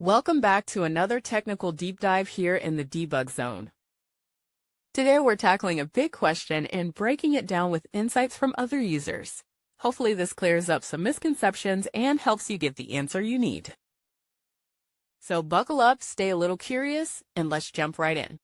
Welcome back to another technical deep dive here in the debug zone. Today we're tackling a big question and breaking it down with insights from other users. Hopefully this clears up some misconceptions and helps you get the answer you need. So buckle up, stay a little curious, and let's jump right in.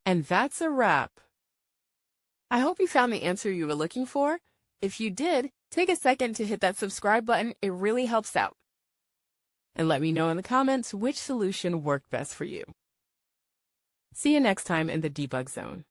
And that's a wrap. I hope you found the answer you were looking for. If you did, take a second to hit that subscribe button. It really helps out. And let me know in the comments which solution worked best for you. See you next time in the debug zone.